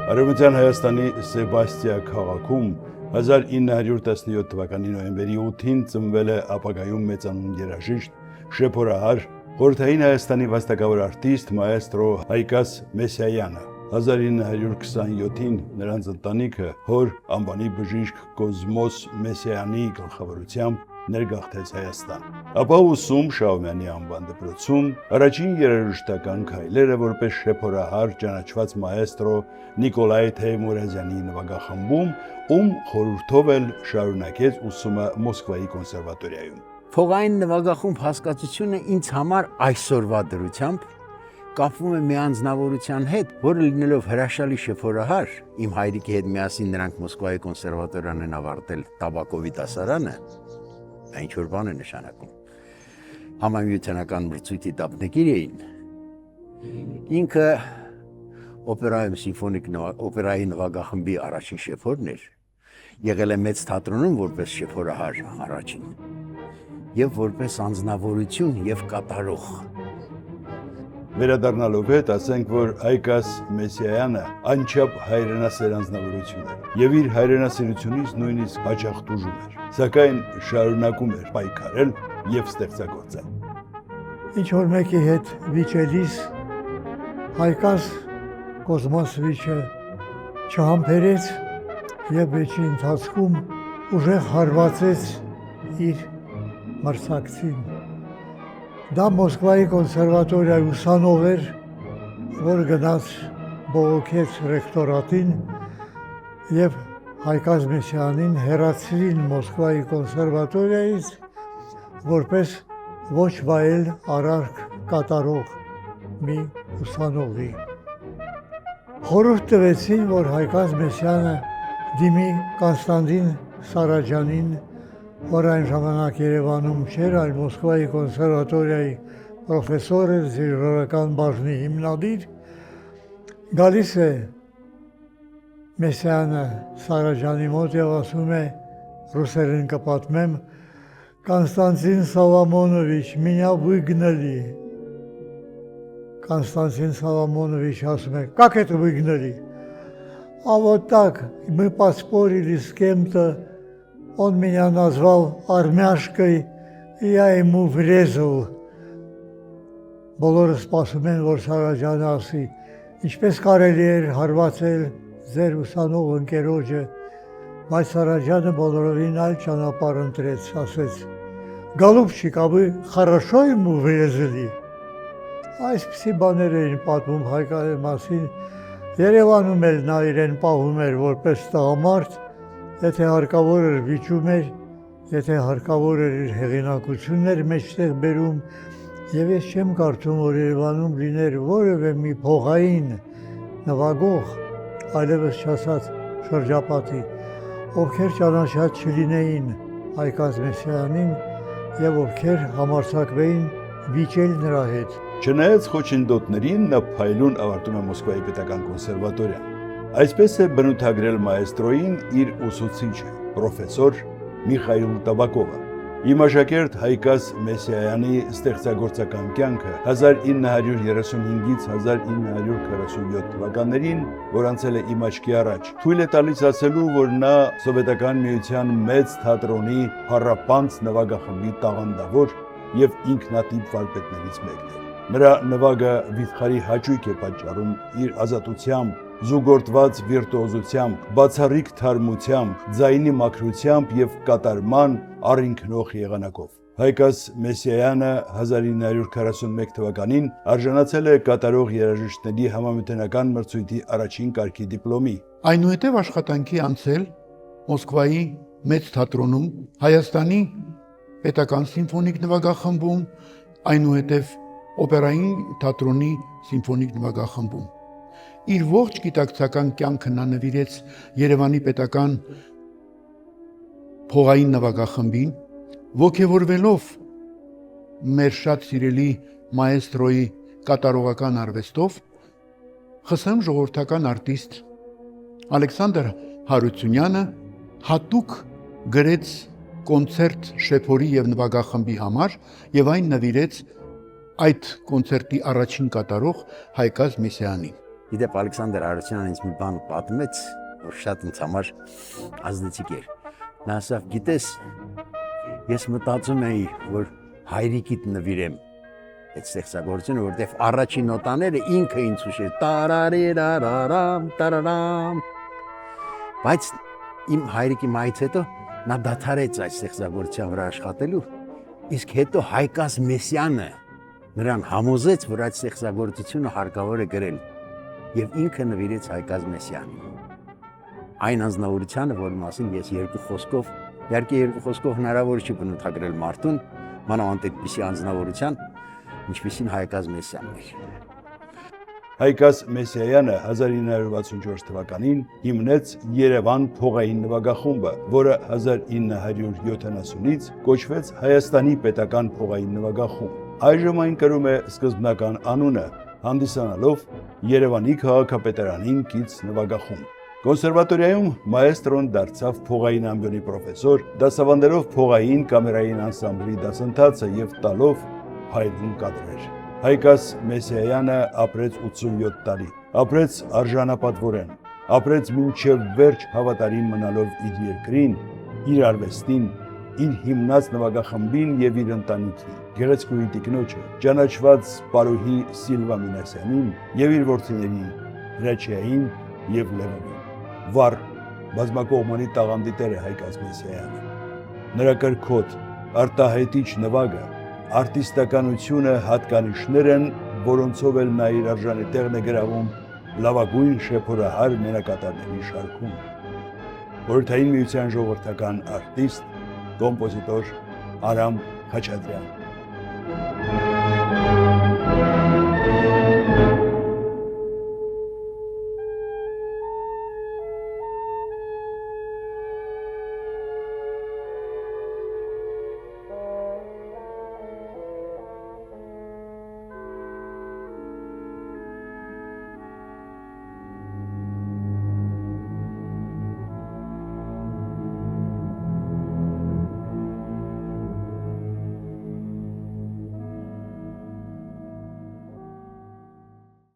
Արևմտյան Հայաստանի Սեբաստիա քաղաքում 1917 թվականի նոյեմբերի 8-ին ծնվել է ապագայում մեծանուն երաժիշտ, շեփորահար, խորհրդային Հայաստանի վաստակավոր արտիստ մայեստրո Հայկաս Մեսիայանը։ 1927-ին նրանց ընտանիքը հոր անվանի բժիշկ Կոզմոս Մեսիայանի գլխավորությամբ ներգաղթեց Հայաստան։ Ապա ուսում Շահումյանի անվան դպրոցում առաջին երաժշտական քայլերը որպես շեփորահար ճանաչված մայեստրո Նիկոլայ Թեյմուրազյանի նվագախմբում, ում խորհրդով էլ շարունակեց ուսումը Մոսկվայի կոնսերվատորիայում։ Փողային նվագախումբ հասկացությունը ինձ համար այսօրվա դրությամբ կապվում է մի անձնավորության հետ, որը լինելով հրաշալի շեփորահար, իմ հայրիկի հետ միասին նրանք Մոսկվայի կոնսերվատորիան են ավարտել Տաբակովի դասարանը, ինչ-որ բան է նշանակում, համամիությանական մրցույթի դափնեկիր էին, ինքը օպերայի նվագախմբի առաջին շեփորն էր, եղել է մեծ թատրոնում որպես շեփորահար առաջին, և որպես անձնավորություն և կատարող։ Վերադառնալով հետ, ասենք, որ Հայկաս Մեսիայանը անչափ հայրենասեր անձնավորություն էր, և իր հայրենասերությունից նույնիսկ հաճախ տուժում էր, սակայն շարունակում էր պայքարել և ստեղծագործել։ Ինչ-որ մեկի հետ վիճելիս Հայկաս Կոզմոսովիչը չհամբերեց և վեճի ընթացքում ուժեղ հարվածեց իր մրցակցին։ Դա Մոսկվայի կոնսերվատորիայի ուսանող էր, որ գնաց բողոքեց ռեկտորատին և Հայկաս Մեսիյանին հեռացրին Մոսկվայի կոնսերվատորիայից որպես ոչ վայել արարք կատարող մի ուսանողի։ Խորհուրդ տվեցին, որ Հայկաս Մեսիյանը դիմի Կոնստանտին Սարաջանին, որ այն ժամանակ Երևանում չէր, այլ Մոսկվայի կոնսերվատորիայի պրոֆեսոր էր, դիրիժորական բաժնի հիմնադիր, գալիս է Մեսիյանը Սարաջանի մոտ և ասում է, ռուսերեն կպատմեմ, Կոնստանտին Սոլոմոնովիչ, меня выгнали։ Константин Соломонович ասում է, как это выгнали? А вот так, мы поспорили с кем-то, он меня назвал армяшкой, и я ему врезал։ Բոլորը սպասում են, որ Սարաջանը ասի, ինչպես կարելի էր հարվածել ձեր ուսանող ընկերոջը, բայց Սարաջանը բոլորովին այլ ճանապարհ ընտրեց, ասեց, Голубчик, а вы хорошо ему врезали։ Այսպիսի բաներ էին պատմում Հայկայի մասին, Երևանում էլ նա իրեն պահում էր որպես տղամարդ, եթե հարկավոր էր վիճում էր, եթե հարկավոր էր իր հեղինակություններ մեջտեղ բերում, և ես չեմ կարծում, որ Երևանում լիներ որևէ մի փողային նվագող, այլևս չասած շրջապատի, ովքեր ճանաչած չլինեին Հայկաս Մեսիյանին և ովքեր համարձակվեին վիճել նրա հետ։ Չնայած խոչընդոտներին, նա փայլուն ավարտում է Մոսկվայի պետական կոնսերվատորիան։ Այսպես է բնութագրել մայեստրոին իր ուսուցիչը, պրոֆեսոր Միխայիլ Տաբակովը։ Իմ աշակերտ Հայկաս Մեսիայանի ստեղծագործական կյանքը 1935-ից 1947 թվականներին, որ անցել է իմ աչքի առաջ, թույլ է տալիս ասելու, որ նա Սովետական միության մեծ թատրոնի փառապանծ նվագախմբի տաղանդավոր և ինքնատիպ վարպետներից մեկն էր։ Նրա նվագը վիթխարի հաճույք է պատճառում իր ազատությամբ, զուգորդված վիրտուոզությամբ, բացառիկ թարմությամբ, ձայնի մաքրությամբ և կատարման առինքնող եղանակով։ Հայկաս Մեսիայանը 1941 թվականին արժանացել է կատարող երաժիշտների համամիութենական մրցույթի առաջին կարգի դիպլոմի։ Այնուհետև աշխատանքի անցել Մոսկվայի մեծ թատրոնում, Հայաստանի պետական սիմֆոնիկ նվագախմբում, այնուհետև օպերային թատրոնի սիմֆոնիկ նվագախմբում։ Իր ողջ գիտակցական կյանքը նա նվիրեց Երևանի պետական փողային նվագախմբին, ոգևորվելով մեր շատ սիրելի մայեստրոյի կատարողական արվեստով, ԽՍՀՄ ժողովրդական արտիստ Ալեքսանդր Հարությունյանը հատուկ գրեց կոնցերտ շեփորի և նվագախմբի համար և այն նվիրեց այդ կոնցերտի առաջին կատարող Հայկաս Մեսիյանին։ Իդեպ Ալեքսանդր Արարչյանն ինձ մի բան պատմեց, որ շատ ինձ համար ազդեցիկ էր։ Նա ասավ, գիտես, ես մտածում էի, որ հայրիկիդ նվիրեմ այդ ստեղծագործությունը, որտեղ առաջին նոտաները ինքը ինձ հուշեր տարարիրարարամ, տարարամ։ Բայց իմ հայրիկի մայից հետո նա դադարեց այդ ստեղծագործության վրա աշխատելու, իսկ հետո Հայկազ Մեսյանը նրան համոզեց, որ այդ ստեղծագործությունը հարկավոր է գրել, եւ ինքը նվիրեց Հայկազ Մեսյանին։ Այն անձնավորությանը, որի մասին ես երկու խոսքով, իհարկե երկու խոսքով հնարավոր չի բնութագրել մարդուն, մանավանդ այդպիսի անձնավորության, ինչպիսին Հայկազ Մեսյանն էր։ Հայկազ Մեսիայանը 1964 թվականին հիմնեց Երևան փողային նվագախումբը, որը 1970-ից կոչվեց Հայաստանի պետական փողային նվագախումբ։ Այժմ այն կրում է սկզբնական անունը, հանդիսանալով Երևանի քաղաքապետարանին կից նվագախումբ։ Կոնսերվատորիայում մայեստրոն դարձավ փողային ամբիոնի պրոֆեսոր, դասավանդելով փողային կամերային անսամբլի դասընթացը եւ տալով փայլուն կադրեր։ Հայկազ Մեսիայանը ապրեց 87 տարի, ապրեց արժանապատվորեն, ապրեց մինչև վերջ հավատարիմ մնալով իր երկրին, իր արվեստին, իր հիմնած նվագախմբին եւ իր ընտանիքին, գեղեցկուհի տիկնոջը, ճանաչված պարուհի Սիլվա Մինասյանին եւ իր որդիներին Հրաչյային եւ Լևոնին։ Վառ բազմակողմանի տաղանդի տեր է Հայկազ Մեսիայանը։ Նրա կրքոտ, արտահայտիչ նվագը, արտիստականությունը հատկանիշներ են, որոնցով էլ նա իր արժանի տեղն է գրավում լավագույն շեփորահար մենակատարների շարքում։ Խորհրդային միության ժողովրդական արտիստ, կոմպոզիտոր Արամ Խաչատրյան։